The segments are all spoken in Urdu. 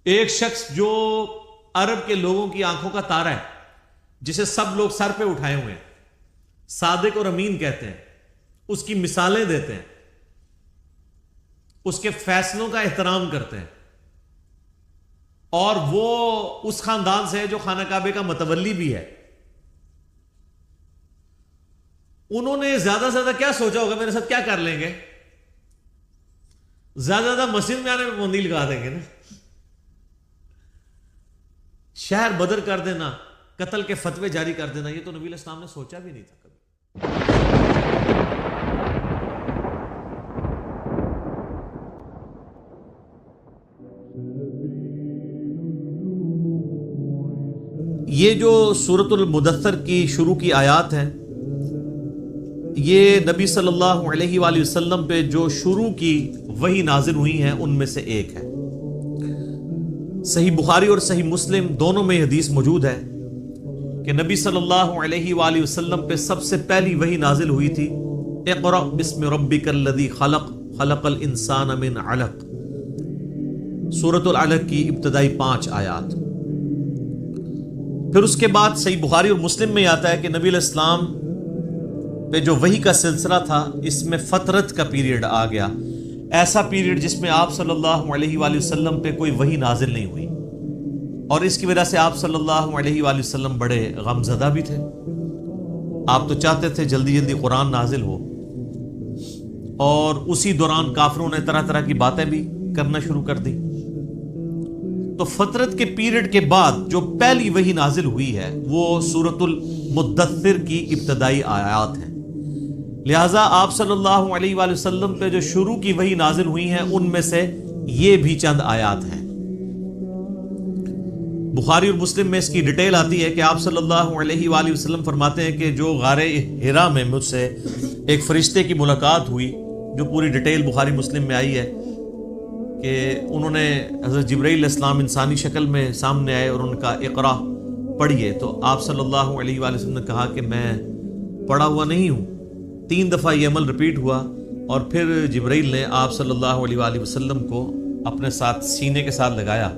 ایک شخص جو عرب کے لوگوں کی آنکھوں کا تارا ہے، جسے سب لوگ سر پہ اٹھائے ہوئے ہیں، صادق اور امین کہتے ہیں، اس کی مثالیں دیتے ہیں، اس کے فیصلوں کا احترام کرتے ہیں، اور وہ اس خاندان سے ہے جو خانہ کعبے کا متولی بھی ہے. انہوں نے زیادہ سے زیادہ کیا سوچا ہوگا میرے ساتھ کیا کر لیں گے؟ زیادہ مسجد میں آنے میں پابندی لگا دیں گے نا، شہر بدر کر دینا، قتل کے فتوے جاری کر دینا. یہ تو نبی علیہ السلام نے سوچا بھی نہیں تھا کبھی. یہ جو سورۃ المدثر کی شروع کی آیات ہیں، یہ نبی صلی اللہ علیہ وآلہ وسلم پہ جو شروع کی وحی نازل ہوئی ہیں ان میں سے ایک ہے. صحیح بخاری اور صحیح مسلم دونوں میں حدیث موجود ہے کہ نبی صلی اللہ علیہ وآلہ وسلم پہ سب سے پہلی وحی نازل ہوئی تھی، اقرأ بسم ربک الذی خلق خلق الانسان من علق، سورۃ العلق کی ابتدائی 5 آیات. پھر اس کے بعد صحیح بخاری اور مسلم میں آتا ہے کہ نبی علیہ السلام پہ جو وحی کا سلسلہ تھا اس میں فترت کا پیریڈ آ گیا، ایسا پیریڈ جس میں آپ صلی اللہ علیہ وآلہ وسلم پہ کوئی وحی نازل نہیں ہوئی، اور اس کی وجہ سے آپ صلی اللہ علیہ وآلہ وسلم بڑے غم زدہ بھی تھے. آپ تو چاہتے تھے جلدی جلدی قرآن نازل ہو، اور اسی دوران کافروں نے طرح طرح کی باتیں بھی کرنا شروع کر دی. تو فترت کے پیریڈ کے بعد جو پہلی وحی نازل ہوئی ہے وہ سورۃ المدثر کی ابتدائی آیات ہیں. لہٰذا آپ صلی اللہ علیہ وآلہ وسلم پہ جو شروع کی وحی نازل ہوئی ہیں ان میں سے یہ بھی چند آیات ہیں. بخاری اور مسلم میں اس کی ڈیٹیل آتی ہے کہ آپ صلی اللہ علیہ وآلہ وسلم فرماتے ہیں کہ جو غار حرا میں مجھ سے ایک فرشتے کی ملاقات ہوئی، جو پوری ڈیٹیل بخاری مسلم میں آئی ہے کہ انہوں نے حضرت جبرائیل علیہ السلام انسانی شکل میں سامنے آئے اور ان کا اقرا پڑھیے، تو آپ صلی اللہ علیہ وآلہ وسلم نے کہا کہ میں پڑھا ہوا نہیں ہوں. 3 دفعہ یہ عمل رپیٹ ہوا، اور پھر جبرائیل نے آپ صلی اللہ علیہ وآلہ وسلم کو اپنے ساتھ سینے کے ساتھ لگایا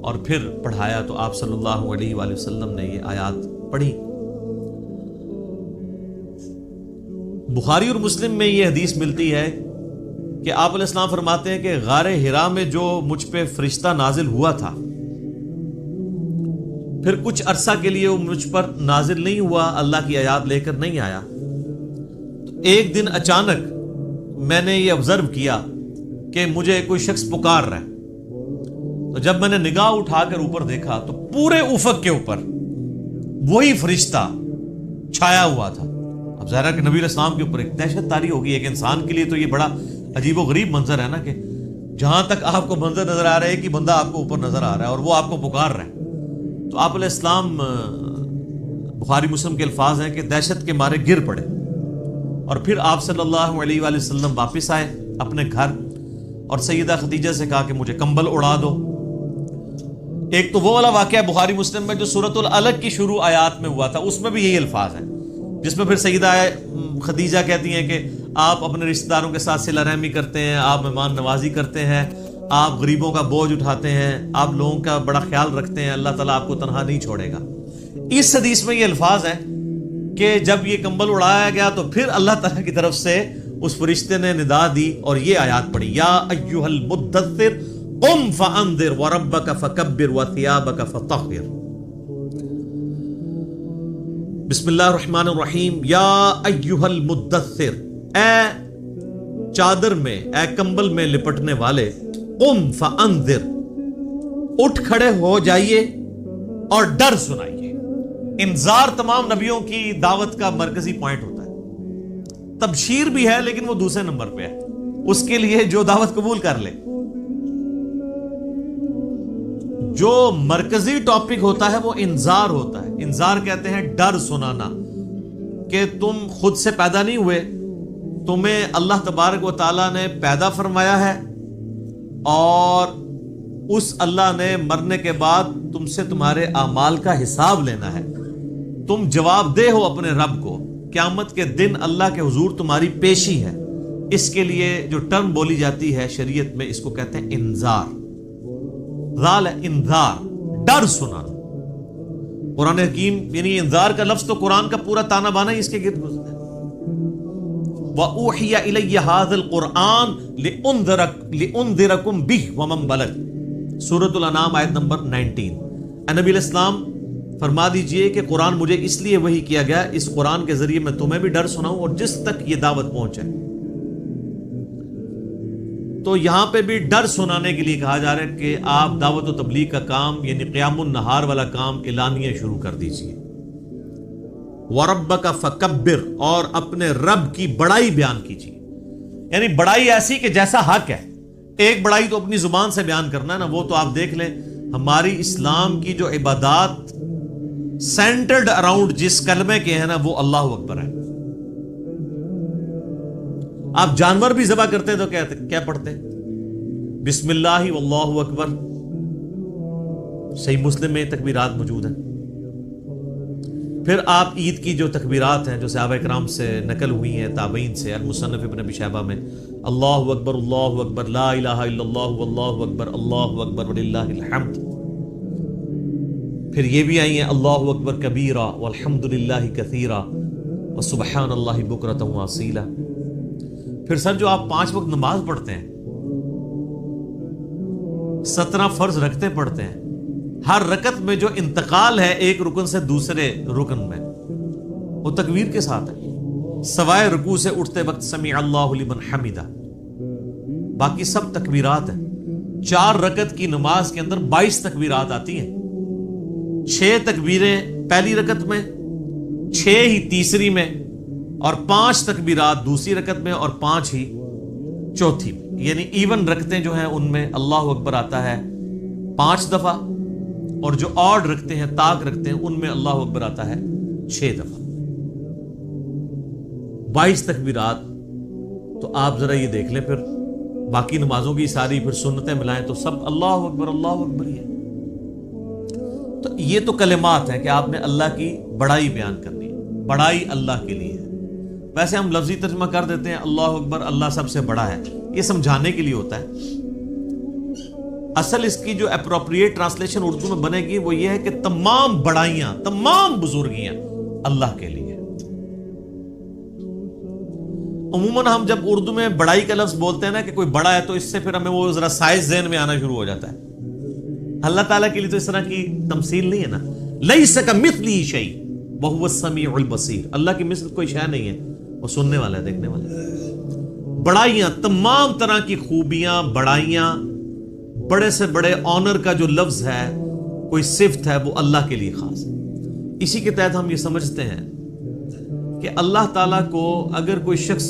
اور پھر پڑھایا، تو آپ صلی اللہ علیہ وآلہ وسلم نے یہ آیات پڑھی. بخاری اور مسلم میں یہ حدیث ملتی ہے کہ آپ علیہ السلام فرماتے ہیں کہ غار حرا میں جو مجھ پہ فرشتہ نازل ہوا تھا، پھر کچھ عرصہ کے لیے وہ مجھ پر نازل نہیں ہوا، اللہ کی آیات لے کر نہیں آیا. تو ایک دن اچانک میں نے یہ آبزرو کیا کہ مجھے کوئی شخص پکار رہا ہے. تو جب میں نے نگاہ اٹھا کر اوپر دیکھا تو پورے افق کے اوپر وہی فرشتہ چھایا ہوا تھا. اب ظاہر ہے کہ نبی علیہ السلام کے اوپر ایک دہشت طاری ہوگی. ایک انسان کے لیے تو یہ بڑا عجیب و غریب منظر ہے نا، کہ جہاں تک آپ کو منظر نظر آ رہا ہے کہ بندہ آپ کو اوپر نظر آ رہا ہے اور وہ آپ کو پکار رہا ہے. تو آپ علیہ السلام، بخاری مسلم کے الفاظ ہیں کہ دہشت کے مارے گر پڑے، اور پھر آپ صلی اللہ علیہ وآلہ وسلم واپس آئے اپنے گھر اور سیدہ خدیجہ سے کہا کہ مجھے کمبل اڑا دو. ایک تو وہ والا واقعہ بخاری مسلم میں جو سورۃ العلق کی شروع آیات میں ہوا تھا، اس میں بھی یہی الفاظ ہیں، جس میں پھر سیدہ خدیجہ کہتی ہیں کہ آپ اپنے رشتہ داروں کے ساتھ صلہ رحمی کرتے ہیں، آپ مہمان نوازی کرتے ہیں، آپ غریبوں کا بوجھ اٹھاتے ہیں، آپ لوگوں کا بڑا خیال رکھتے ہیں، اللہ تعالیٰ آپ کو تنہا نہیں چھوڑے گا. اس حدیث میں یہ الفاظ ہیں کہ جب یہ کمبل اڑایا گیا تو پھر اللہ تعالیٰ کی طرف سے اس فرشتے نے ندا دی اور یہ آیات پڑھی، یا ایھا المدثر قم فانذر وربک فکبر وثیابک فطہر. بسم اللہ الرحمن الرحیم. یا ایھا المدثر، اے چادر میں، اے کمبل میں لپٹنے والے، قم فانذر، اٹھ کھڑے ہو جائیے اور ڈر سنائیے. انذار تمام نبیوں کی دعوت کا مرکزی پوائنٹ ہوتا ہے. تبشیر بھی ہے لیکن وہ دوسرے نمبر پہ ہے، اس کے لیے جو دعوت قبول کر لے. جو مرکزی ٹاپک ہوتا ہے وہ انذار ہوتا ہے. انذار کہتے ہیں ڈر سنانا، کہ تم خود سے پیدا نہیں ہوئے، تمہیں اللہ تبارک و تعالیٰ نے پیدا فرمایا ہے، اور اس اللہ نے مرنے کے بعد تم سے تمہارے اعمال کا حساب لینا ہے. تم جواب دہ ہو اپنے رب کو. قیامت کے دن اللہ کے حضور تمہاری پیشی ہے. اس کے لیے جو ٹرم بولی جاتی ہے شریعت میں، اس کو کہتے ہیں انذار. ذال انذار، ڈر سنانا۔ قرآن حکیم یعنی انذار کا لفظ تو قرآن کا پورا تانا بانا ہی اس کے گرد گزرتا ہے۔ وَأُوحِيَ إِلَيَّ هَذَا الْقُرْآنُ لِأُنذِرَكُمْ بِهِ وَمَنْ بَلَغَ، سورۃ الانعام آیت نمبر 19۔ اے نبی علیہ السلام فرما دیجئے کہ قرآن مجھے اس لیے وحی کیا گیا، اس قرآن کے ذریعے میں تمہیں بھی ڈر سناؤں اور جس تک یہ دعوت پہنچے۔ تو یہاں پہ بھی ڈر سنانے کے لیے کہا جا رہا ہے کہ آپ دعوت و تبلیغ کا کام یعنی قیام النہار والا کام اعلانیہ شروع کر دیجئے۔ وَرَبَّكَ فَكَبِّرْ، اور اپنے رب کی بڑائی بیان کیجیے، یعنی بڑائی ایسی کہ جیسا حق ہے۔ ایک بڑائی تو اپنی زبان سے بیان کرنا ہے نا، وہ تو آپ دیکھ لیں ہماری اسلام کی جو عبادات سینٹرڈ اراؤنڈ جس کلمے کے ہیں نا وہ اللہ اکبر ہے۔ آپ جانور بھی ذبح کرتے ہیں تو کیا پڑھتے ہیں؟ بسم اللہ واللہ اکبر۔ صحیح مسلم میں تکبیرات موجود ہیں۔ پھر آپ عید کی جو تکبیرات ہیں جو صحابہ کرام سے نقل ہوئی ہیں، تابعین سے، المصنف ابن ابی شیبہ میں، اللہ اکبر لا الہ الا اللہ واللہ اکبر وللہ الحمد۔ پھر یہ بھی آئی ہیں اللہ اکبر کبیرہ والحمد للہ کثیرہ وسبحان اللہ بکرۃ واصیلہ۔ پھر سر جو آپ 5 وقت نماز پڑھتے ہیں، 17 فرض رکھتے پڑھتے ہیں، ہر رکعت میں جو انتقال ہے ایک رکن سے دوسرے رکن میں وہ تکبیر کے ساتھ ہے، سوائے رکوع سے اٹھتے وقت سمیع اللہ لمن حمدہ، باقی سب تکبیرات ہیں۔ 4 رکعت کی نماز کے اندر 22 تکبیرات آتی ہیں، 6 تکبیریں پہلی رکعت میں، 6 ہی تیسری میں، اور 5 تکبیرات دوسری رکعت میں اور 5 ہی چوتھی میں، یعنی ایون رکھتے جو ہیں ان میں اللہ اکبر آتا ہے 5 دفعہ، اور جو آڈ رکھتے ہیں تاک رکھتے ہیں ان میں اللہ اکبر آتا ہے 6 دفعہ۔ 22 تکبیرات۔ تو آپ ذرا یہ دیکھ لیں، پھر باقی نمازوں کی ساری پھر سنتیں ملائیں تو سب اللہ اکبر ہی ہے۔ تو یہ تو کلمات ہیں کہ آپ نے اللہ کی بڑائی بیان کرنی ہے، بڑائی اللہ کے لیے ہے۔ ویسے ہم لفظی ترجمہ کر دیتے ہیں اللہ اکبر، اللہ سب سے بڑا ہے، یہ سمجھانے کے لیے ہوتا ہے۔ اصل اس کی جو اپروپریٹ ٹرانسلیشن اردو میں بنے گی وہ یہ ہے کہ تمام بڑائیاں، تمام بزرگیاں اللہ کے لیے۔ عموماً ہم جب اردو میں بڑائی کا لفظ بولتے ہیں نا کہ کوئی بڑا ہے تو اس سے پھر ہمیں وہ ذرا سائز ذہن میں آنا شروع ہو جاتا ہے۔ اللہ تعالیٰ کے لیے تو اس طرح کی تمثیل نہیں ہے نا، لیس کمثلہ شیء وہو السمیع البصیر، اللہ کی مثل کوئی شے نہیں ہے، وہ سننے والا ہے، دیکھنے والا ہے۔ بڑائیاں، تمام طرح کی خوبیاں، بڑائیاں، بڑے سے بڑے آنر کا جو لفظ ہے، کوئی صفت ہے، وہ اللہ کے لیے خاص ہے۔ اسی کے تحت ہم یہ سمجھتے ہیں کہ اللہ تعالیٰ کو اگر کوئی شخص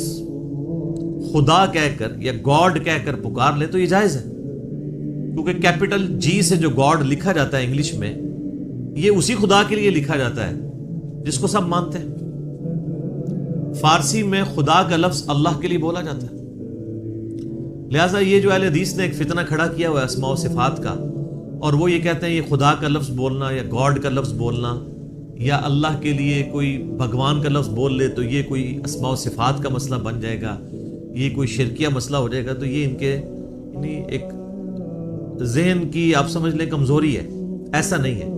خدا کہہ کر یا گاڈ کہہ کر پکار لے تو یہ جائز ہے، کیونکہ کیپٹل جی سے جو گاڈ لکھا جاتا ہے انگلش میں، یہ اسی خدا کے لیے لکھا جاتا ہے جس کو سب مانتے ہیں۔ فارسی میں خدا کا لفظ اللہ کے لیے بولا جاتا ہے، لہٰذا یہ جو اہل حدیث نے ایک فتنہ کھڑا کیا ہوا ہے اسماء و صفات کا، اور وہ یہ کہتے ہیں یہ خدا کا لفظ بولنا یا گاڈ کا لفظ بولنا یا اللہ کے لیے کوئی بھگوان کا لفظ بول لے تو یہ کوئی اسماء و صفات کا مسئلہ بن جائے گا، یہ کوئی شرکیہ مسئلہ ہو جائے گا۔ تو یہ ان کے یعنی ایک ذہن کی آپ سمجھ لیں کمزوری ہے، ایسا نہیں ہے۔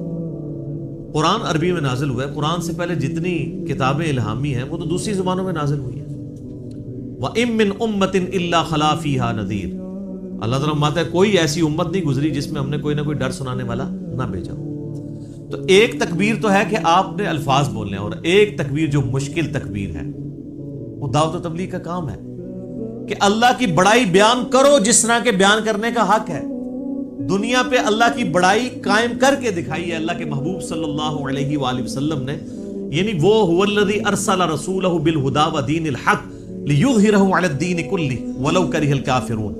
قرآن عربی میں نازل ہوا ہے، قرآن سے پہلے جتنی کتابیں الہامی ہیں وہ تو دوسری زبانوں میں نازل ہوئی ہیں۔ وَإِن مِّنْ أُمَّةٍ إِلَّا خَلَا فِيهَا نَذِيرٌ، اللہ تعالیٰ فرماتا ہے کوئی ایسی امت نہیں گزری جس میں ہم نے کوئی نہ کوئی ڈر سنانے والا نہ بھیجا ہو۔ تو ایک تکبیر تو ہے کہ آپ نے الفاظ بولنے ہیں، اور ایک تکبیر جو مشکل تکبیر ہے وہ دعوت و تبلیغ کا کام ہے کہ اللہ کی بڑائی بیان کرو جس طرح کے بیان کرنے کا حق ہے۔ دنیا پہ اللہ کی بڑائی قائم کر کے دکھائی ہے اللہ کے محبوب صلی اللہ علیہ وآلہ وسلم نے، یعنی وہ هو الذی ارسل رسولہ بالہدی ودین الحق لیظہرہ علی الدین کلہ ولو کرہ الکافرون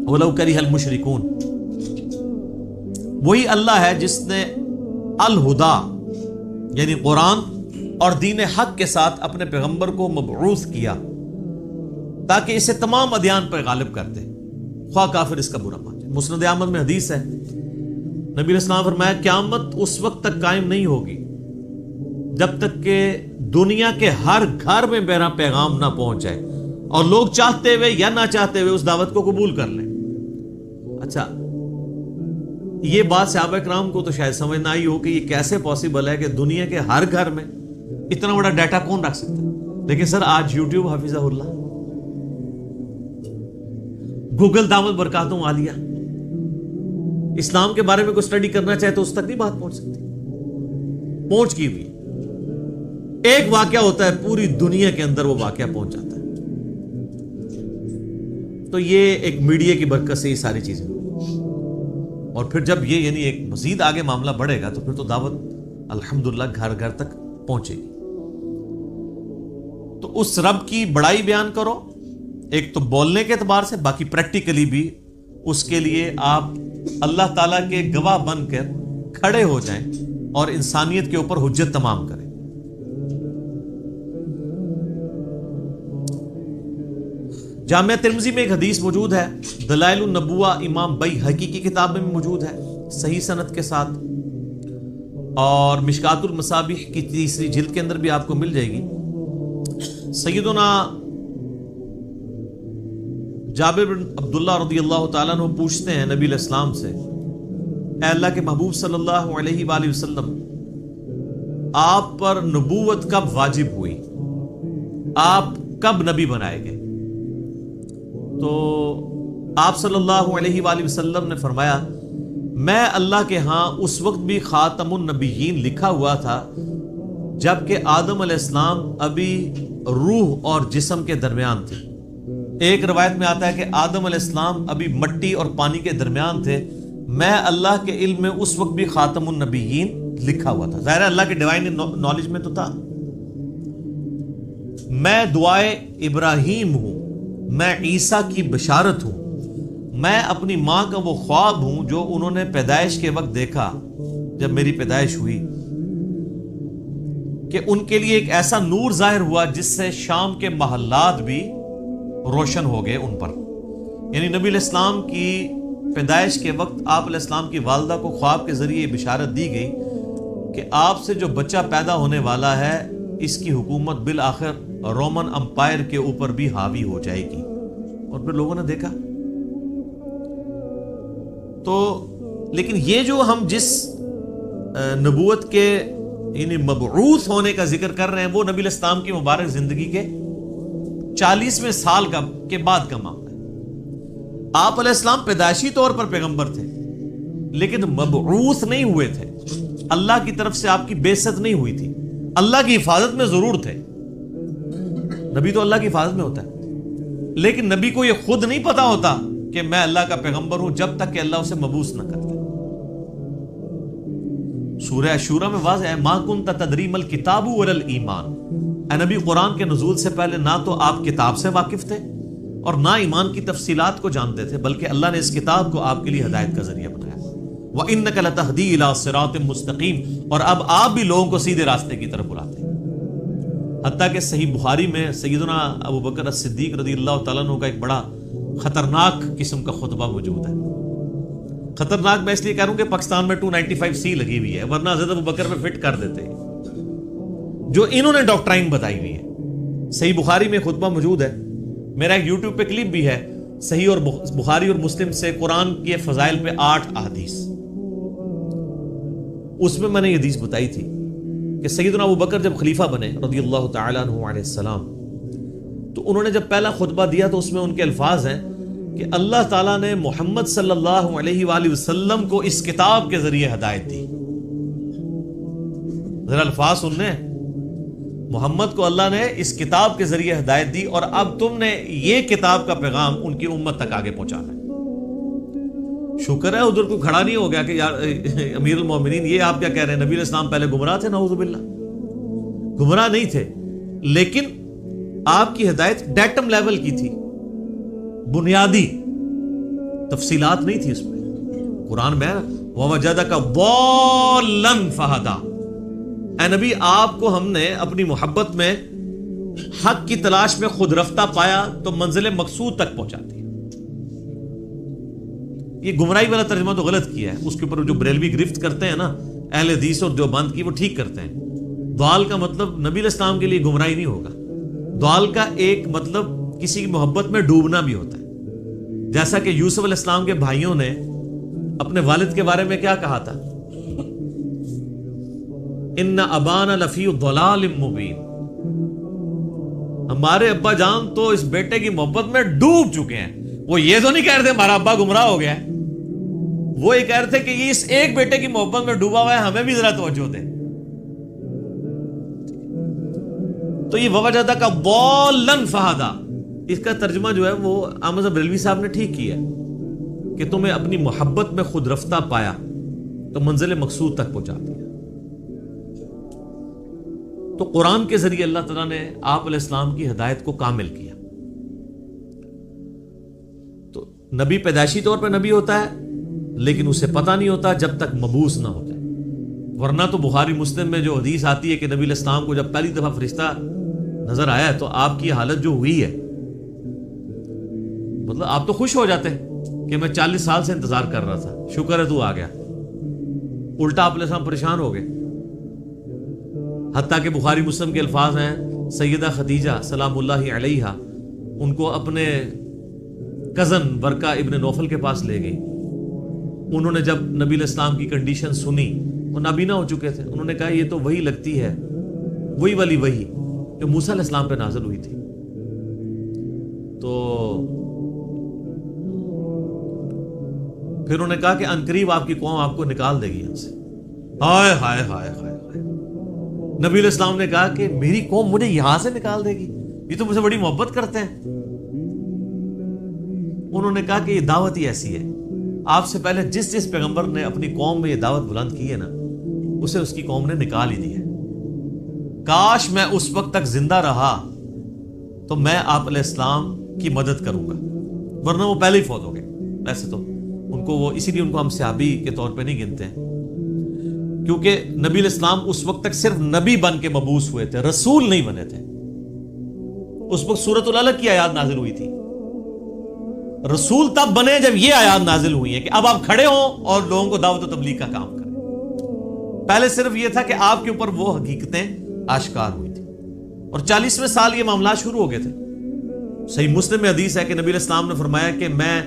ولو کرہ المشرکون۔ وہی اللہ ہے جس نے الہدا یعنی قرآن اور دین حق کے ساتھ اپنے پیغمبر کو مبعوث کیا تاکہ اسے تمام ادیان پر غالب کر دے، خواہ کافر اس کا برا مان جائے۔ مسند احمد میں حدیث ہے، نبی علیہ السلام فرمایا قیامت اس وقت تک قائم نہیں ہوگی جب تک کہ دنیا کے ہر گھر میں میرا پیغام نہ پہنچ جائے اور لوگ چاہتے ہوئے یا نہ چاہتے ہوئے اس دعوت کو قبول کر لیں۔ اچھا، یہ بات صحابہ کرام کو تو شاید سمجھ نہ آئی ہو کہ یہ کیسے پاسبل ہے کہ دنیا کے ہر گھر میں اتنا بڑا ڈیٹا کون رکھ سکتا ہے. لیکن سر آج یوٹیوب حفظہ اللہ، گوگل دامت برکاتوں عالیہ، اسلام کے بارے میں کوئی اسٹڈی کرنا چاہے تو اس تک نہیں بات پہنچ سکتی، پہنچ کی ہوئی. ایک واقعہ ہوتا ہے پوری دنیا کے اندر وہ واقعہ پہنچ جاتا ہے. تو یہ ایک میڈیا کی برکت سے یہ ساری چیزیں، اور پھر جب یہ یعنی ایک مزید آگے معاملہ بڑھے گا تو پھر تو دعوت الحمدللہ گھر گھر تک پہنچے گی. تو اس رب کی بڑائی بیان کرو، ایک تو بولنے کے اعتبار سے، باقی پریکٹیکلی بھی اس کے لیے آپ اللہ تعالیٰ کے گواہ بن کر کھڑے ہو جائیں اور انسانیت کے اوپر حجت تمام کریں. جامعہ ترمذی میں ایک حدیث موجود ہے، دلائل النبوہ امام بیہقی کی کتاب میں موجود ہے صحیح سند کے ساتھ، اور مشکات المصابیح کی 3 جلد کے اندر بھی آپ کو مل جائے گی. سیدنا جابر بن عبداللہ رضی اللہ تعالیٰ عنہ پوچھتے ہیں نبی علیہ السلام سے، اے اللہ کے محبوب صلی اللہ علیہ وآلہ وسلم، آپ پر نبوت کب واجب ہوئی، آپ کب نبی بنائے گئے؟ تو آپ صلی اللہ علیہ وآلہ وسلم نے فرمایا، میں اللہ کے ہاں اس وقت بھی خاتم النبیین لکھا ہوا تھا جبکہ آدم علیہ السلام ابھی روح اور جسم کے درمیان تھے. ایک روایت میں آتا ہے کہ آدم علیہ السلام ابھی مٹی اور پانی کے درمیان تھے، میں اللہ کے علم میں اس وقت بھی خاتم النبیین لکھا ہوا تھا. ظاہر ہے اللہ کے ڈیوائن نالج میں تو تھا. میں دعائے ابراہیم ہوں، میں عیسیٰ کی بشارت ہوں، میں اپنی ماں کا وہ خواب ہوں جو انہوں نے پیدائش کے وقت دیکھا جب میری پیدائش ہوئی، کہ ان کے لیے ایک ایسا نور ظاہر ہوا جس سے شام کے محلات بھی روشن ہو گئے ان پر. یعنی نبی علیہ السلام کی پیدائش کے وقت آپ علیہ السلام کی والدہ کو خواب کے ذریعے بشارت دی گئی کہ آپ سے جو بچہ پیدا ہونے والا ہے اس کی حکومت بالآخر رومن امپائر کے اوپر بھی حاوی ہو جائے گی. اور پھر لوگوں نے دیکھا. تو لیکن یہ جو ہم جس نبوت کے یعنی مبعوث ہونے کا ذکر کر رہے ہیں وہ نبی علیہ السلام کی مبارک زندگی کے 40ویں سال کے بعد کا معاملہ ہے. آپ علیہ السلام پیدائشی طور پر پیغمبر تھے لیکن مبعوث نہیں ہوئے تھے. اللہ کی طرف سے آپ کی بعثت نہیں ہوئی تھی. اللہ کی حفاظت میں ضرور تھے. نبی تو اللہ کی حفاظت میں ہوتا ہے، لیکن نبی کو یہ خود نہیں پتا ہوتا کہ میں اللہ کا پیغمبر ہوں جب تک کہ اللہ اسے مبعوث نہ کرتا. سورہ شورى میں واضح ہے، ما کنت تدری ما الکتاب ولا الایمان. اے نبی، قرآن کے نزول سے پہلے نہ تو آپ کتاب سے واقف تھے اور نہ ایمان کی تفصیلات کو جانتے تھے، بلکہ اللہ نے اس کتاب کو آپ کے لیے ہدایت کا ذریعہ بنایا. وَإِنَّكَ لَتَهْدِي إِلَىٰ صِرَاطٍ مُسْتَقِيمٍ. اور اب آپ بھی لوگوں کو سیدھے راستے کی طرف بلاتے ہیں. حتیٰ کہ صحیح بخاری میں سیدنا ابو بکر الصدیق رضی اللہ تعالیٰ عنہ کا ایک بڑا خطرناک قسم کا خطبہ موجود ہے. خطرناک میں اس لیے کہہ رہا ہوں کہ پاکستان میں 295C لگی ہوئی ہے، ورنہ حضرت ابو بکر میں فٹ کر دیتے ہیں جو انہوں نے ڈاکٹرائن بتائی ہوئی ہے. صحیح بخاری میں خطبہ موجود ہے، میرا ایک یوٹیوب پہ کلپ بھی ہے، صحیح اور بخاری اور مسلم سے قرآن کے فضائل پہ 8 احادیث. اس میں میں نے یہ حدیث بتائی تھی کہ سیدنا ابو بکر جب خلیفہ بنے رضی اللہ تعالیٰ عنہ علیہ السلام، تو انہوں نے جب پہلا خطبہ دیا تو اس میں ان کے الفاظ ہیں کہ اللہ تعالیٰ نے محمد صلی اللہ علیہ وآلہ وسلم کو اس کتاب کے ذریعے ہدایت دی. ذرا الفاظ سننے، محمد کو اللہ نے اس کتاب کے ذریعے ہدایت دی اور اب تم نے یہ کتاب کا پیغام ان کی امت تک آگے پہنچانا ہے. شکر ہے ادھر کوئی کھڑا نہیں ہو گیا کہ یار امیر المومنین یہ آپ کیا کہہ رہے ہیں، نبی علیہ السلام پہلے گمراہ تھے. نعوذ باللہ، گمراہ نہیں تھے، لیکن آپ کی ہدایت ڈیٹم لیول کی تھی، بنیادی تفصیلات نہیں تھی اس میں. قرآن میں وَوَجَدَكَ ضَالًّا فَهَدَىٰ. اے نبی، آپ کو ہم نے اپنی محبت میں حق کی تلاش میں خود رفتہ پایا تو منزل مقصود تک پہنچاتی ہے. یہ گمراہی والا ترجمہ تو غلط کیا ہے، اس کے اوپر جو بریلوی گرفت کرتے ہیں نا اہل حدیث اور دیوبند کی، وہ ٹھیک کرتے ہیں. ضال کا مطلب نبی علیہ السلام کے لیے گمراہی نہیں ہوگا. ضال کا ایک مطلب کسی کی محبت میں ڈوبنا بھی ہوتا ہے، جیسا کہ یوسف علیہ السلام کے بھائیوں نے اپنے والد کے بارے میں کیا کہا تھا؟ ان ابانا لفی ضلال مبین، ہمارے ابا جان تو اس بیٹے کی محبت میں ڈوب چکے ہیں. وہ یہ تو نہیں کہہ رہے تھے ہمارا ابا گمراہ ہو گیا ہے، وہ یہ کہہ رہے تھے کہ یہ اس ایک بیٹے کی محبت میں ڈوبا ہوا ہے، ہمیں بھی ذرا توجہ دے. تو یہ ووجدہ کا ضالن فہدا، اس کا ترجمہ جو ہے وہ احمد بریلوی صاحب نے ٹھیک کیا ہے کہ تمہیں اپنی محبت میں خود رفتہ پایا تو منزل مقصود تک پہنچا دیا. تو قرآن کے ذریعے اللہ تعالیٰ نے آپ علیہ السلام کی ہدایت کو کامل کیا. تو نبی پیدائشی طور پہ نبی ہوتا ہے لیکن اسے پتہ نہیں ہوتا جب تک مبعوث نہ ہو جائے. ورنہ تو بخاری مسلم میں جو حدیث آتی ہے کہ نبی علیہ السلام کو جب پہلی دفعہ فرشتہ نظر آیا ہے تو آپ کی حالت جو ہوئی ہے، مطلب آپ تو خوش ہو جاتے ہیں کہ میں 40 سال سے انتظار کر رہا تھا، شکر ہے تو آ گیا. الٹا آپ علیہ السلام پریشان ہو گئے. حتیٰ کہ بخاری مسلم کے الفاظ ہیں سیدہ خدیجہ سلام اللہ علیہا ان کو اپنے کزن ورقہ ابن نوفل کے پاس لے گئی. انہوں نے جب نبی علیہ السلام کی کنڈیشن سنی، وہ نابینا ہو چکے تھے، انہوں نے کہا یہ تو وہی لگتی ہے، وہی والی وہی جو موسیٰ علیہ السلام پہ نازل ہوئی تھی. تو پھر انہوں نے کہا کہ عنقریب آپ کی قوم آپ کو نکال دے گی یہاں سے. ہائے ہائے ہائے ہائے ہائے. نبی علیہ السلام نے کہا کہ میری قوم مجھے یہاں سے نکال دے گی، یہ تو مجھ سے بڑی محبت کرتے ہیں. انہوں نے کہا کہ یہ دعوت ہی ایسی ہے، آپ سے پہلے جس جس پیغمبر نے اپنی قوم میں یہ دعوت بلند کی ہے نا، اسے اس کی قوم نے نکال ہی دی ہے. کاش میں اس وقت تک زندہ رہا تو میں آپ علیہ السلام کی مدد کروں گا، ورنہ وہ پہلے ہی فوت ہو گئے. ویسے تو ان کو وہ اسی لیے ان کو ہم صحابی کے طور پہ نہیں گنتے ہیں، کیونکہ نبی علیہ السلام اس وقت تک صرف نبی بن کے مبعوث ہوئے تھے، رسول نہیں بنے تھے. اس وقت سورۃ العلق کی آیات نازل ہوئی تھی. رسول تب بنے جب یہ آیات نازل ہوئی ہیں کہ اب آپ کھڑے ہوں اور لوگوں کو دعوت و تبلیغ کا کام کریں. پہلے صرف یہ تھا کہ آپ کے اوپر وہ حقیقتیں آشکار ہوئی تھی، اور 40ویں سال یہ معاملات شروع ہو گئے تھے. صحیح مسلم میں حدیث ہے کہ نبی علیہ السلام نے فرمایا کہ میں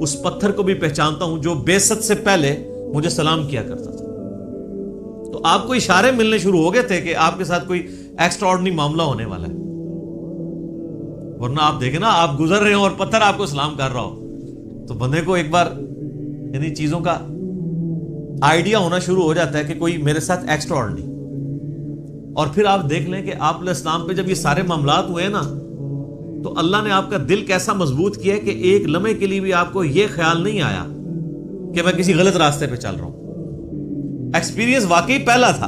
اس پتھر کو بھی پہچانتا ہوں جو بعثت سے پہلے مجھے سلام کیا کرتا تھا. تو آپ کو اشارے ملنے شروع ہو گئے تھے کہ آپ کے ساتھ کوئی ایکسٹرا آرڈنری معاملہ ہونے والا ہے. ورنہ آپ دیکھیں نا، آپ گزر رہے ہو اور پتھر آپ کو سلام کر رہا ہو تو بندے کو ایک بار انہیں چیزوں کا آئیڈیا ہونا شروع ہو جاتا ہے کہ کوئی میرے ساتھ ایکسٹرا آرڈنری. اور پھر آپ دیکھ لیں کہ آپ علیہ السلام پہ جب یہ سارے معاملات ہوئے نا تو اللہ نے آپ کا دل کیسا مضبوط کیا ہے کہ ایک لمحے کے لیے بھی آپ کو یہ خیال نہیں آیا کہ میں کسی غلط راستے پہ چل رہا ہوں. ایکسپیرینس واقعی پہلا تھا،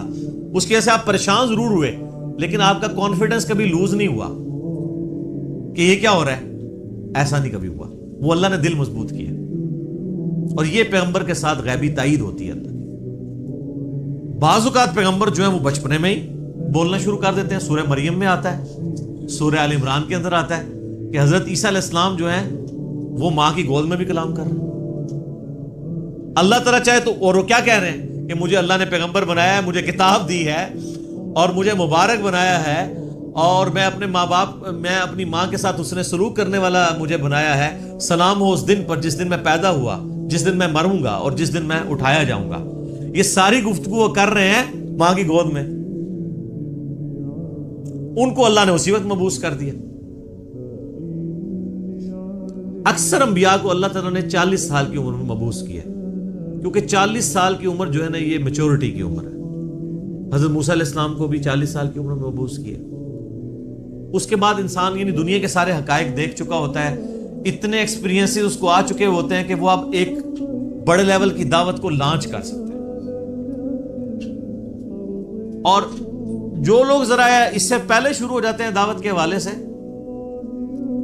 اس کی وجہ سے آپ پریشان ضرور ہوئے لیکن آپ کا کانفیڈنس کبھی لوز نہیں ہوا کہ یہ کیا ہو رہا ہے. ایسا نہیں کبھی ہوا. وہ اللہ نے دل مضبوط کیا. اور یہ پیغمبر کے ساتھ غیبی تائید ہوتی ہے اللہ کی. بعض اوقات پیغمبر جو ہیں وہ بچپنے میں ہی بولنا شروع کر دیتے ہیں. سورہ مریم میں آتا ہے، سورہ آل عمران کے اندر آتا ہے کہ حضرت عیسیٰ علیہ السلام جو ہیں وہ ماں کی گود میں بھی کلام کر رہے ہیں. اللہ تعالیٰ چاہے تو، اور وہ کیا کہہ رہے ہیں کہ مجھے اللہ نے پیغمبر بنایا ہے، مجھے کتاب دی ہے اور مجھے مبارک بنایا ہے، اور میں اپنے ماں باپ، میں اپنی ماں کے ساتھ اس نے سلوک کرنے والا مجھے بنایا ہے. سلام ہو اس دن پر جس دن میں پیدا ہوا، جس دن میں مروں گا اور جس دن میں اٹھایا جاؤں گا. یہ ساری گفتگو کر رہے ہیں ماں کی گود میں. ان کو اللہ نے اسی وقت مبعوث کر دیا. اکثر انبیاء کو اللہ تعالیٰ نے 40 سال کی عمر میں مبعوث کیا، کیونکہ 40 سال کی عمر جو ہے نا یہ میچورٹی کی عمر ہے. حضرت موسیٰ علیہ السلام کو بھی 40 سال کی عمر میں مبعوث کیا. اس کے بعد انسان یعنی دنیا کے سارے حقائق دیکھ چکا ہوتا ہے، اتنے ایکسپیرینس اس کو آ چکے ہوتے ہیں کہ وہ اب ایک بڑے لیول کی دعوت کو لانچ کر سکتے ہیں. اور جو لوگ ذرا اس سے پہلے شروع ہو جاتے ہیں دعوت کے حوالے سے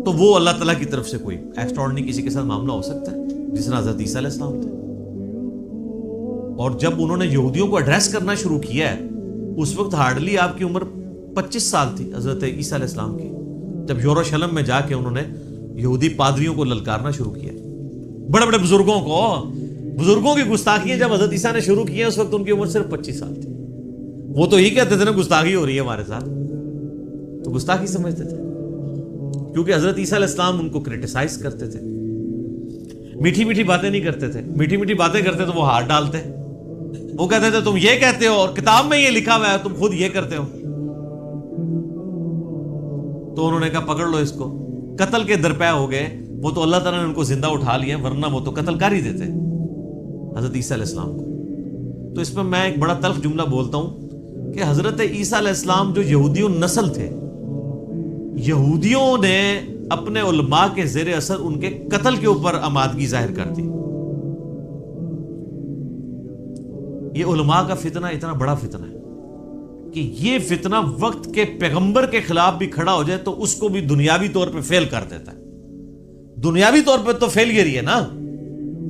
تو وہ اللہ تعالیٰ کی طرف سے کوئی ایکسٹراڈنری کسی کے ساتھ معاملہ ہو سکتا ہے، جس طرح حضرت عیسیٰ علیہ السلام تھے. اور جب انہوں نے یہودیوں کو ایڈریس کرنا شروع کیا ہے اس وقت ہارڈلی آپ کی عمر 25 سال تھی حضرت عیسیٰ علیہ السلام کی، جب یروشلم میں جا کے انہوں نے یہودی پادریوں کو للکارنا شروع کیا. بڑے بڑے بزرگوں کی گستاخیاں جب حضرت عیسیٰ نے شروع کی ہیں اس وقت ان کی عمر صرف 25 سال تھی. وہ تو ہی کہتے تھے نا گستاخی ہو رہی ہے ہمارے ساتھ، تو گستاخی سمجھتے تھے کیونکہ حضرت عیسیٰ علیہ السلام ان کو کرٹیسائز کرتے تھے. میٹھی میٹھی باتیں نہیں کرتے تھے. میٹھی میٹھی باتیں کرتے تو وہ ہاتھ ڈالتے. وہ کہتے تھے تم یہ کہتے ہو اور کتاب میں یہ لکھا ہوا ہے, تم خود یہ کرتے ہو. تو انہوں نے کہا پکڑ لو اس کو. قتل کے درپے ہو گئے. وہ تو اللہ تعالیٰ نے ان کو زندہ اٹھا لیا, ورنہ وہ تو قتل کر ہی دیتے حضرت عیسیٰ علیہ السلام کو. تو اس میں میں ایک بڑا تلخ جملہ بولتا ہوں کہ حضرت عیسیٰ علیہ السلام جو یہودیوں نسل تھے, یہودیوں نے اپنے علماء کے زیر اثر ان کے قتل کے اوپر آمادگی ظاہر کر دی. یہ علماء کا فتنہ اتنا بڑا فتنہ ہے کہ یہ فتنہ وقت کے پیغمبر کے خلاف بھی کھڑا ہو جائے تو اس کو بھی دنیاوی طور پہ فیل کر دیتا ہے. دنیاوی طور پہ تو فیل ہی ہے نا.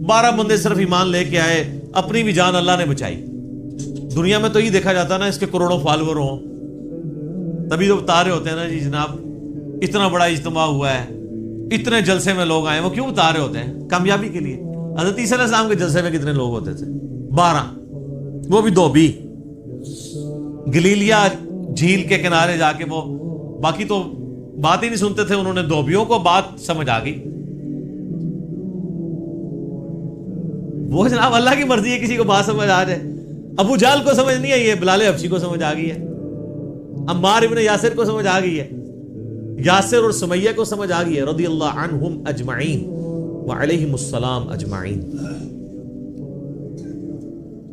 12 بندے صرف ایمان لے کے آئے, اپنی بھی جان اللہ نے بچائی. دنیا میں تو یہ دیکھا جاتا ہے نا اس کے کروڑوں فالوور ہوں, تبھی تو بتا رہے ہوتے ہیں نا جی جناب اتنا بڑا اجتماع ہوا ہے, اتنے جلسے میں لوگ آئے. وہ کیوں بتا رہے ہوتے ہیں؟ کامیابی کے لیے. حضرت عیسیٰ علیہ السلام کے جلسے میں کتنے لوگ ہوتے تھے؟ 12, وہ بھی 2 بھی گلیلیا جھیل کے کنارے جا کے. وہ باقی تو بات ہی نہیں سنتے تھے. انہوں نے 2 بیوں کو بات سمجھ آ گئی. وہ جناب اللہ کی مرضی ہے کسی کو بات سمجھ آ جائے. ابو جہل کو سمجھ نہیں آئی ہے, بلال حبشی کو سمجھ آ گئی ہے, عمار ابن یاسر کو سمجھ آ گئی ہے, یاسر اور سمیہ کو سمجھ آ گئی ہے رضی اللہ عنہم اجمعین وعلیہم السلام اجمعین.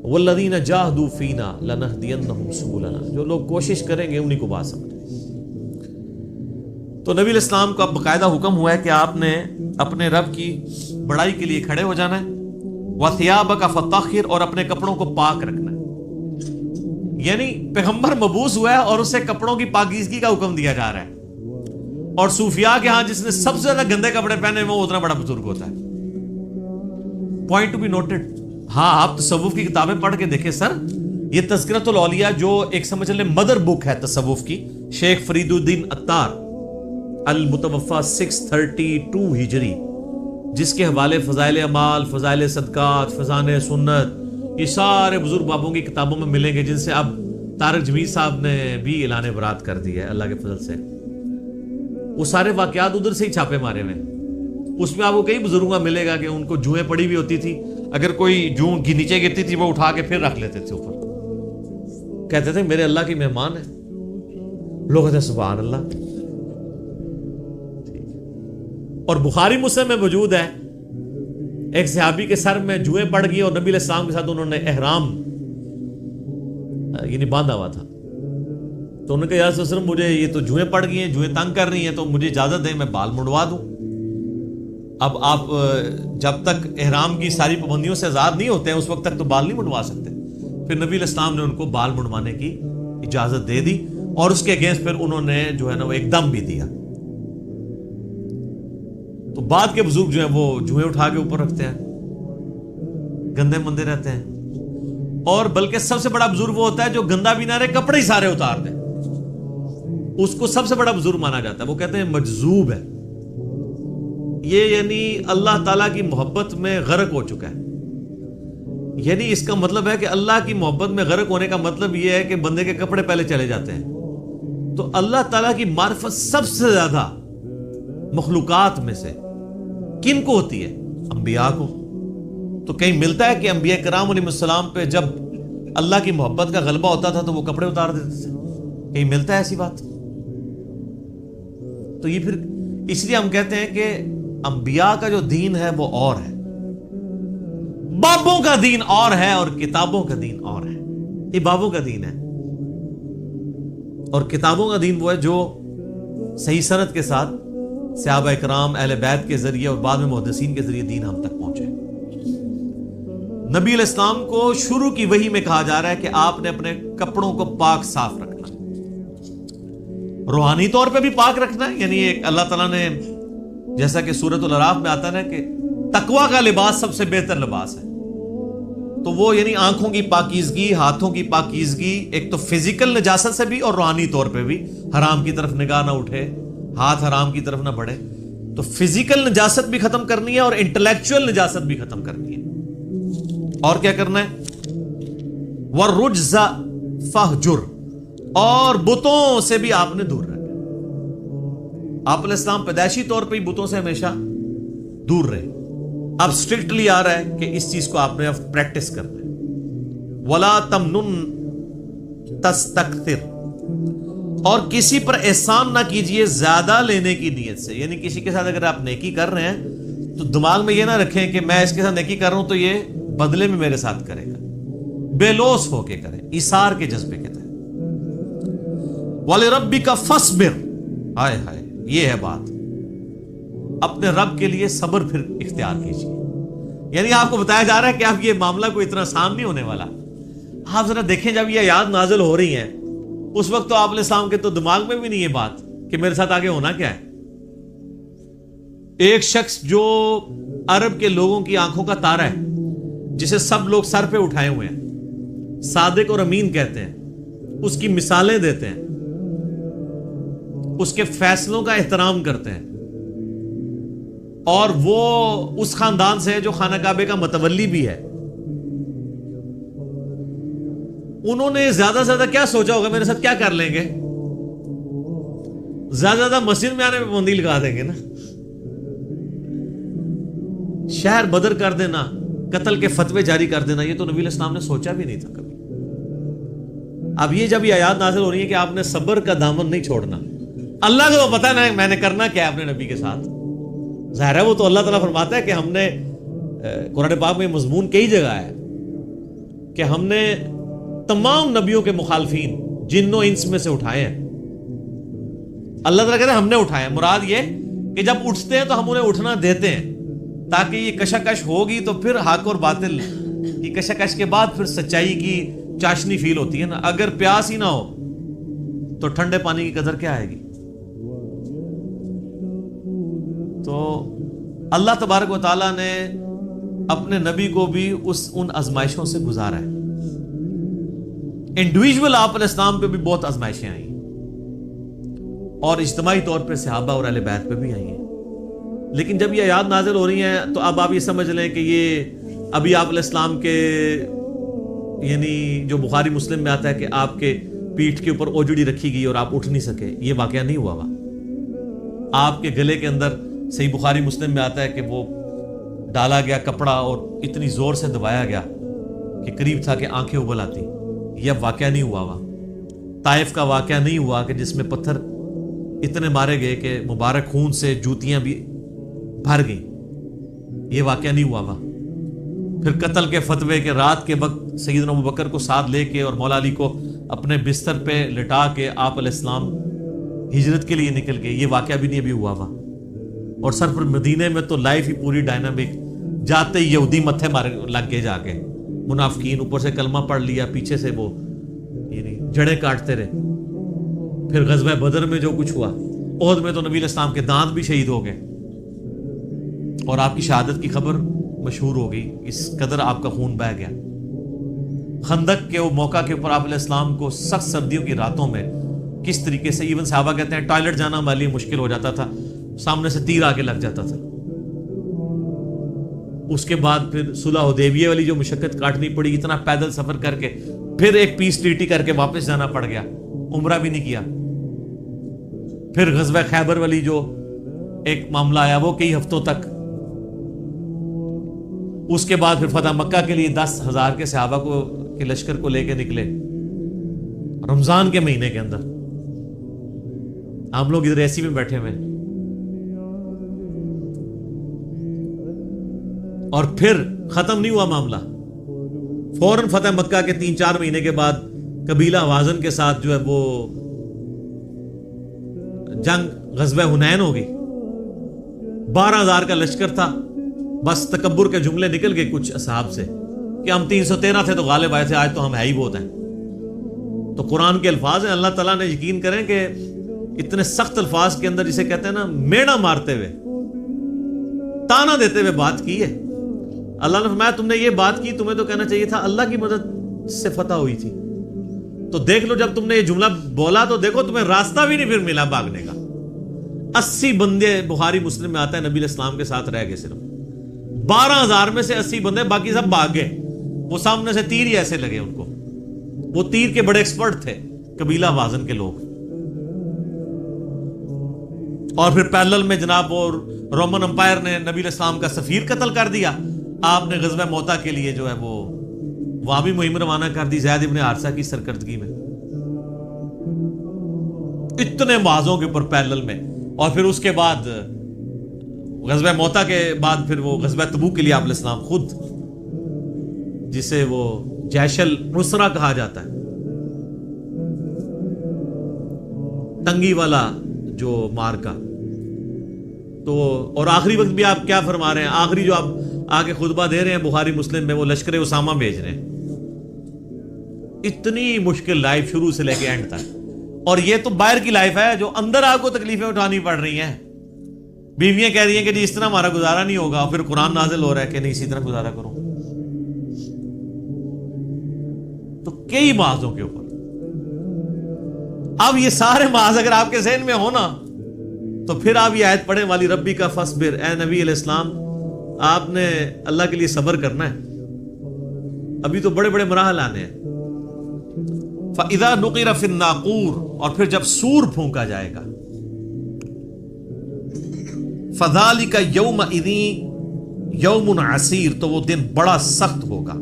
والذین جاہدوا فینا لنہدینہم سبلنا, جو لوگ کوشش کریں گے انہی کو بات سمجھ. تو نبی علیہ السلام کا باقاعدہ حکم ہوا ہے کہ آپ نے اپنے رب کی بڑائی کے لیے کھڑے ہو جانا ہے. وَثِيَابَكَ فَطَهِّرْ, اور اپنے کپڑوں کو پاک رکھنا ہے. یعنی پیغمبر مبعوث ہوا ہے اور اسے کپڑوں کی پاکیزگی کا حکم دیا جا رہا ہے. اور صوفیاء کے ہاں جس نے سب سے زیادہ گندے کپڑے پہنے وہ اتنا بڑا بزرگ ہوتا ہے. Point to be noted. ہاں آپ تصوف کی کتابیں پڑھ کے دیکھیں سر, یہ تذکرۃ الاولیاء جو ایک سمجھ لیں مدر بک ہے تصوف کی, شیخ فرید الدین عطار المتوفا 632 ہجری, جس کے حوالے فضائل اعمال, فضائل صدقات, فضائل سنت, یہ سارے بزرگ بابوں کی کتابوں میں ملیں گے, جن سے اب طارق جمیل صاحب نے بھی اعلان برات کر دی ہے اللہ کے فضل سے. وہ سارے واقعات ادھر سے ہی چھاپے مارے ہوئے. اس میں آپ کو کئی بزرگوں کا ملے گا کہ ان کو جوئیں پڑی ہوئی ہوتی تھی, اگر کوئی جو نیچے گرتی تھی وہ اٹھا کے پھر رکھ لیتے تھے اوپر, کہتے تھے میرے اللہ کی مہمان ہے. لوگ کہتے ہیں سبحان اللہ. اور بخاری مسلم میں موجود ہے ایک صحابی کے سر میں جوئیں پڑ گئی اور نبی علیہ السلام کے ساتھ انہوں نے احرام یعنی باندھا ہوا تھا. تو انہوں نے کہا یا رسول اللہ مجھے یہ تو جوئیں پڑ گئی ہیں, جوئیں تنگ کر رہی ہیں, تو مجھے اجازت دیں میں بال منڈوا دوں. اب آپ جب تک احرام کی ساری پابندیوں سے آزاد نہیں ہوتے ہیں اس وقت تک تو بال نہیں منڈوا سکتے. پھر نبی علیہ السلام نے ان کو بال منڈوانے کی اجازت دے دی اور اس کے اگینسٹ پھر انہوں نے جو ہے نا وہ ایک دم بھی دیا. تو بعد کے بزرگ جو ہیں وہ جوئیں اٹھا کے اوپر رکھتے ہیں, گندے مندے رہتے ہیں. اور بلکہ سب سے بڑا بزرگ وہ ہوتا ہے جو گندا بھی نہ رہے, کپڑے ہی سارے اتار دے, اس کو سب سے بڑا بزرگ مانا جاتا ہے. وہ کہتے ہیں مجذوب ہے یہ, یعنی اللہ تعالیٰ کی محبت میں غرق ہو چکا ہے. یعنی اس کا مطلب ہے کہ اللہ کی محبت میں غرق ہونے کا مطلب یہ ہے کہ بندے کے کپڑے پہلے چلے جاتے ہیں. تو اللہ تعالیٰ کی معرفت سب سے زیادہ مخلوقات میں سے کن کو ہوتی ہے؟ انبیاء کو. تو کہیں ملتا ہے کہ انبیاء کرام علیہ السلام پہ جب اللہ کی محبت کا غلبہ ہوتا تھا تو وہ کپڑے اتار دیتے تھے؟ کہیں ملتا ہے ایسی بات؟ تو یہ پھر اس لیے ہم کہتے ہیں کہ انبیاء کا جو دین ہے وہ اور ہے, بابوں کا دین اور ہے, اور کتابوں کا دین اور ہے. یہ بابوں کا دین ہے اور کتابوں کا دین وہ ہے جو صحیح سند کے ساتھ صحابہ اکرام اہل بیت کے ذریعے اور بعد میں محدثین کے ذریعے دین ہم تک پہنچے. نبی علیہ السلام کو شروع کی وحی میں کہا جا رہا ہے کہ آپ نے اپنے کپڑوں کو پاک صاف رکھنا ہے, روحانی طور پہ بھی پاک رکھنا ہے. یعنی ایک اللہ تعالیٰ نے جیسا کہ سورۃ الاعراف میں آتا ہے کہ تقویٰ کا لباس سب سے بہتر لباس ہے. تو وہ یعنی آنکھوں کی پاکیزگی, ہاتھوں کی پاکیزگی, ایک تو فزیکل نجاست سے بھی اور روحانی طور پہ بھی, حرام کی طرف نگاہ نہ اٹھے, ہاتھ حرام کی طرف نہ بڑھے. تو فزیکل نجاست بھی ختم کرنی ہے اور انٹلیکچوئل نجاست بھی ختم کرنی ہے. اور کیا کرنا ہے؟ وَالرُّجْزَ فَاهْجُرْ, اور بتوں سے بھی آپ نے دور رہنا. آپ علیہ السلام پیدائشی طور پہ ہی بتوں سے ہمیشہ دور رہے. اب اسٹرکٹلی آ رہا ہے کہ اس چیز کو آپ نے اب پریکٹس کرنا ہے. وَلَا تَمْنُن تَسْتَكْثِرْ، اور کسی پر احسان نہ کیجئے زیادہ لینے کی نیت سے. یعنی کسی کے ساتھ اگر آپ نیکی کر رہے ہیں تو دماغ میں یہ نہ رکھیں کہ میں اس کے ساتھ نیکی کر رہا ہوں تو یہ بدلے میں میرے ساتھ کرے گا. بے لوث ہو کے کریں، ایثار کے جذبے کے تحت. وَلِرَبِّكَ فَاصْبِرْ، ہائے ہائے یہ ہے بات. اپنے رب کے لیے صبر پھر اختیار کیجیے. یعنی آپ کو بتایا جا رہا ہے کہ آپ یہ معاملہ کوئی اتنا آسان نہیں ہونے والا. آپ ذرا دیکھیں جب یہ آیات نازل ہو رہی ہیں اس وقت تو آپ علیہ السلام کے تو دماغ میں بھی نہیں یہ بات کہ میرے ساتھ آگے ہونا کیا ہے. ایک شخص جو عرب کے لوگوں کی آنکھوں کا تارا ہے، جسے سب لوگ سر پہ اٹھائے ہوئے ہیں، صادق اور امین کہتے ہیں، اس کی مثالیں دیتے ہیں، اس کے فیصلوں کا احترام کرتے ہیں، اور وہ اس خاندان سے ہے جو خانہ کعبے کا متولی بھی ہے. انہوں نے زیادہ سے زیادہ کیا سوچا ہوگا میرے ساتھ کیا کر لیں گے؟ زیادہ زیادہ مسجد میں آنے میں پابندی لگا دیں گے نا، شہر بدر کر دینا، قتل کے فتوے جاری کر دینا. یہ تو نبی علیہ السلام نے سوچا بھی نہیں تھا کبھی. اب یہ جب یہ آیات نازل ہو رہی ہے کہ آپ نے صبر کا دامن نہیں چھوڑنا. اللہ کو تو پتہ ہے میں نے کرنا کیا ہے اپنے نبی کے ساتھ. ظاہر ہے وہ تو اللہ تعالیٰ فرماتا ہے کہ ہم نے قرآن پاک میں مضمون کئی جگہ ہے کہ ہم نے تمام نبیوں کے مخالفین جن و انس میں سے اٹھائے ہیں. اللہ تعالیٰ کہتے ہیں ہم نے اٹھائے ہیں. مراد یہ کہ جب اٹھتے ہیں تو ہم انہیں اٹھنا دیتے ہیں تاکہ یہ کشاکش ہوگی تو پھر حق اور باطل کی کشاکش کے بعد پھر سچائی کی چاشنی فیل ہوتی ہے نا. اگر پیاس ہی نہ ہو تو ٹھنڈے پانی کی قدر کیا آئے گی؟ تو اللہ تبارک و تعالیٰ نے اپنے نبی کو بھی ان آزمائشوں سے گزارا ہے. انڈیویجول آپ علیہ السلام پہ بھی بہت آزمائشیں آئی اور اجتماعی طور پہ صحابہ اور اہل بیت پہ بھی آئی ہیں. لیکن جب یہ آیات نازل ہو رہی ہیں تو اب آپ یہ سمجھ لیں کہ یہ ابھی آپ علیہ السلام کے یعنی جو بخاری مسلم میں آتا ہے کہ آپ کے پیٹھ کے اوپر اوجڑی رکھی گئی اور آپ اٹھ نہیں سکے، یہ واقعہ نہیں ہوا. آپ کے گلے کے اندر صحیح بخاری مسلم میں آتا ہے کہ وہ ڈالا گیا کپڑا اور اتنی زور سے دبایا گیا کہ قریب تھا کہ آنکھیں ابل آتی. یہ واقعہ نہیں ہوا. طائف کا واقعہ نہیں ہوا کہ جس میں پتھر اتنے مارے گئے کہ مبارک خون سے جوتیاں بھی بھر گئیں. یہ واقعہ نہیں ہوا. پھر قتل کے فتوے کے رات کے وقت سیدنا ابوبکر کو ساتھ لے کے اور مولا علی کو اپنے بستر پہ لٹا کے آپ علیہ السلام ہجرت کے لیے نکل گئے. یہ واقعہ بھی نہیں ابھی ہوا. اور سر پر مدینے میں تو لائف ہی پوری ڈائنامک، جاتے ہی یہودی متھے مارے لگ گئے، جا کے منافقین اوپر سے کلمہ پڑھ لیا، پیچھے سے وہ یعنی جڑیں کاٹتے رہے. پھر غزوہ بدر میں جو کچھ ہوا، احد میں تو نبی علیہ السلام کے دانت بھی شہید ہو گئے اور آپ کی شہادت کی خبر مشہور ہو گئی. اس قدر آپ کا خون بہہ گیا. خندق کے وہ موقع کے اوپر آپ علیہ السلام کو سخت سردیوں کی راتوں میں کس طریقے سے ایون صحابہ کہتے ہیں ٹوائلٹ جانا ہمارے لیے مشکل ہو جاتا تھا، سامنے سے تیر آگے لگ جاتا تھا. اس کے بعد پھر صلح حدیبیہ والی جو مشقت کاٹنی پڑی، اتنا پیدل سفر کر کے، پھر ایک پیس ٹریٹی کر کے واپس جانا پڑ گیا، عمرہ بھی نہیں کیا. پھر غزوہ خیبر والی جو ایک معاملہ آیا وہ کئی ہفتوں تک. اس کے بعد پھر فتح مکہ کے لیے 10,000 کے صحابہ کو کے لشکر کو لے کے نکلے رمضان کے مہینے کے اندر. ہم لوگ ادھر ایسی میں بیٹھے ہوئے. اور پھر ختم نہیں ہوا معاملہ. فوراً فتح مکہ کے 3-4 مہینے کے بعد قبیلہ حوازن کے ساتھ جو ہے وہ جنگ غزوہ حنین ہو گئی. 12,000 کا لشکر تھا. بس تکبر کے جملے نکل گئے کچھ اصحاب سے کہ ہم 313 تھے تو غالب آئے تھے، آج تو ہم ہے ہی بہت ہیں. تو قرآن کے الفاظ ہیں، اللہ تعالیٰ نے یقین کریں کہ اتنے سخت الفاظ کے اندر جسے کہتے ہیں نا میڑا مارتے ہوئے، تانا دیتے ہوئے بات کی ہے. اللہ نے فرمایا تم نے یہ بات کی، تمہیں تو کہنا چاہیے تھا اللہ کی مدد سے فتح ہوئی تھی. تو دیکھ لو جب تم نے یہ جملہ بولا تو دیکھو تمہیں راستہ بھی نہیں پھر ملا بھاگنے کا. 80 بندے بخاری مسلم میں آتا ہے نبی علیہ السلام کے ساتھ رہ گئے. صرف 12,000 میں سے 80 بندے، باقی سب بھاگ گئے. وہ سامنے سے تیر ہی ایسے لگے ان کو. وہ تیر کے بڑے ایکسپرٹ تھے قبیلہ وازن کے لوگ. اور پھر پیرلل میں جناب وہ رومن امپائر نے نبی علیہ السلام کا سفیر قتل کر دیا. آپ نے غزوہ موتا کے لیے جو ہے وہ وہاں بھی مہم روانہ کر دی زید ابن حارثہ کی سرکردگی میں. اتنے معاذوں کے اوپر پیرلل میں. اور پھر اس کے بعد غزوہ موتا کے بعد پھر وہ غزوہ تبوک کے لیے آپ علیہ السلام خود، جسے وہ جیش العسرہ کہا جاتا ہے، تنگی والا جو مارکا. تو اور آخری وقت بھی آپ کیا فرما رہے ہیں، آخری جو آپ آگے خطبہ دے رہے ہیں بخاری مسلم میں، وہ لشکر اسامہ بھیج رہے ہیں. اتنی مشکل لائف شروع سے لے کے اینڈ تک. اور یہ تو باہر کی لائف ہے، جو اندر آپ کو تکلیفیں اٹھانی پڑ رہی ہیں. بیویاں کہہ رہی ہیں کہ جی اس طرح ہمارا گزارا نہیں ہوگا، پھر قرآن نازل ہو رہا ہے کہ نہیں اسی طرح گزارا کرو. تو کئی معاذوں کے اوپر. اب یہ سارے معاذ اگر آپ کے ذہن میں ہو نا، تو پھر آپ یہ آیت پڑھیں والی ربی کا فصبر، اے نبی علیہ السلام آپ نے اللہ کے لیے صبر کرنا ہے. ابھی تو بڑے بڑے مراحل آنے ہیں. فَإِذَا نُقِرَ فِي النَّاقُورِ، اور پھر جب سور پھونکا جائے گا. فَذَلِكَ يَوْمَئِذٍ يَوْمٌ عَسِيرٌ، تو وہ دن بڑا سخت ہوگا.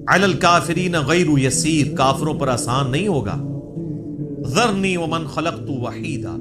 عَلَى الْكَافِرِينَ غَيْرُ يَسِيرٌ، کافروں پر آسان نہیں ہوگا. ذَرْنِي وَمَنْ خَلَقْتُ وَحِيدًا،